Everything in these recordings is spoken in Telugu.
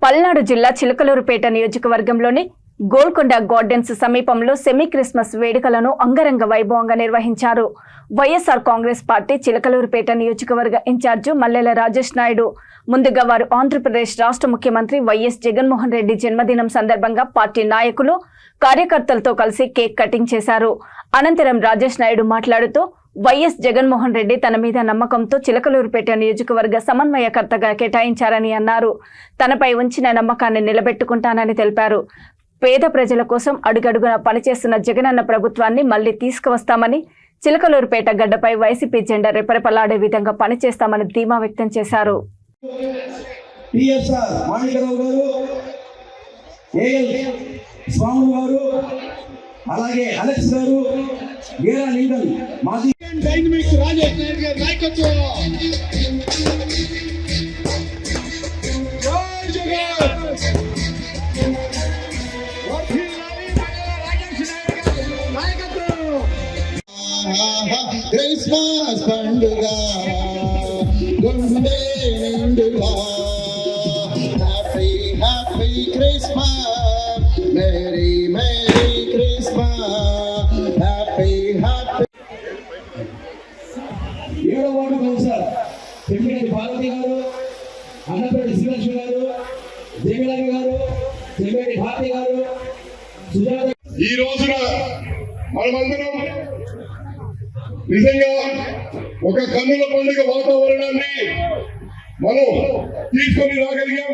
పల్నాడు జిల్లా చిలకలూరుపేట నియోజకవర్గంలోని గోల్కొండ గార్డెన్స్ సమీపంలో సెమీ క్రిస్మస్ వేడుకలను అంగరంగ వైభవంగా నిర్వహించారు. వైఎస్ఆర్ కాంగ్రెస్ పార్టీ చిలకలూరుపేట నియోజకవర్గ ఇన్ఛార్జి మల్లెల రాజేష్ నాయుడు ముందుగా వారు ఆంధ్రప్రదేశ్ రాష్ట్ర ముఖ్యమంత్రి వైఎస్ జగన్మోహన్ రెడ్డి జన్మదినం సందర్భంగా పార్టీ నాయకులు కార్యకర్తలతో కలిసి కేక్ కటింగ్ చేశారు. అనంతరం రాజేష్ నాయుడు మాట్లాడుతూ వైఎస్ జగన్మోహన్ రెడ్డి తన మీద నమ్మకంతో చిలకలూరుపేట నియోజకవర్గ సమన్వయకర్తగా కేటాయించారని అన్నారు. తనపై ఉంచిన నమ్మకాన్ని నిలబెట్టుకుంటానని తెలిపారు. పేద ప్రజల కోసం అడుగడుగున పనిచేస్తున్న జగనన్న ప్రభుత్వాన్ని మళ్లీ తీసుకువస్తామని, చిలకలూరుపేట గడ్డపై వైసీపీ జెండా రెపరెపలాడే విధంగా పనిచేస్తామని ధీమా వ్యక్తం చేశారు. అలాగే అలెక్స్ గారు, గేరా లింగన్, మాజీ డైనమిక్ రాజేష్ నాయుడు గారి నాయకత్వం. క్రిస్మస్ పండుగ గుండె నిండుగా happy happy Christmas merry merry ఏడో వార్డు కౌన్సిలర్ పెంపిరెడ్డి పార్వతి గారు, అన్నపరెడ్డి శ్రీలక్ష్మి గారు, దేవిలక్ష్మి గారు, చెంబేటి భారతి గారు, సుజాత. ఈ రోజున మనమందరం నిజంగా ఒక కన్నుల పండుగ వాతావరణాన్ని మనం తీసుకొని రాగలిగాం.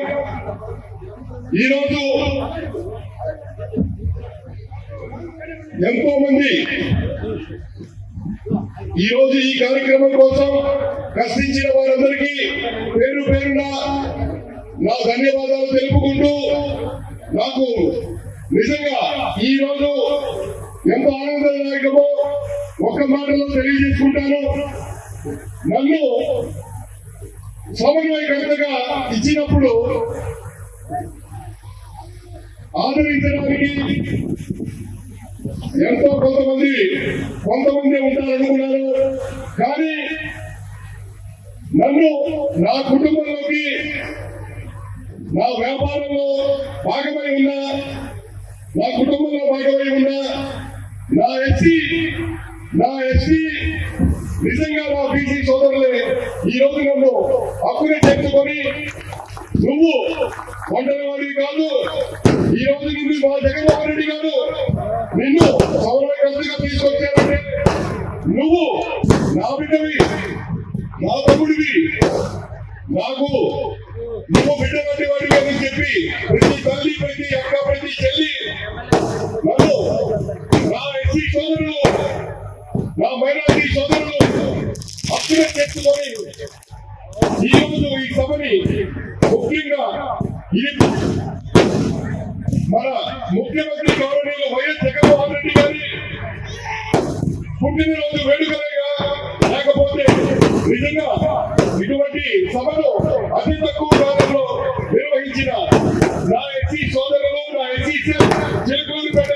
ఈరోజు ఎంతో మంది ఈరోజు ఈ కార్యక్రమం కోసం కష్టించిన వారందరికీ పేరు పేరున నా ధన్యవాదాలు తెలుపుకుంటూ, నాకు నిజంగా ఈ రోజు ఎంత ఆనందదాయకమో ఒక్క మాటలో తెలియజేసుకుంటాను. నన్ను సమన్వయకర్తగా ఇచ్చినప్పుడు ఆదరించడానికి ఎంతో కొంతమంది ఉంటారనుకున్నారు. కానీ నన్ను నా కుటుంబంలోకి, నా వ్యాపారంలో భాగమై ఉన్నా, నా కుటుంబంలో భాగమై ఉన్నా, నా ఎస్సీ నిజంగా నా బీసీ సోదరులే ఈ రోజు నన్ను హక్కునే చేర్చుకొని, నువ్వు ఒంటరివాడివి కాదు, ఈ రోజు నుండి మా జగన్మోహన్ రెడ్డి గారు నిన్ను సమన్వయకర్తగా తీసుకొచ్చారంటే నువ్వు నా బిడ్డవి, నా తమ్ముడివి, నాకు నువ్వు బిడ్డ వంటి వాడివి అని చెప్పి ప్రతి తల్లి, ప్రతి అక్క, ప్రతి చెల్లి నన్ను, నా ఎస్సీ సోదరులు, నా మైనారిటీ సోదరులు హక్కునే తెచ్చుకొని ఈ రోజు ఈ సభని ముఖ్యంగా మన ముఖ్యమంత్రి గౌరవనీయులు వైఎస్ జగన్మోహన్ రెడ్డి గారి పుట్టినరోజు వేడుకలేగా, లేకపోతే నిజంగా ఇటువంటి సభను అతి తక్కువ కాలంలో నిర్వహించిన నా ఎస్సీ సోదరులు, నా ఎస్సీ చిలకలూరుపేట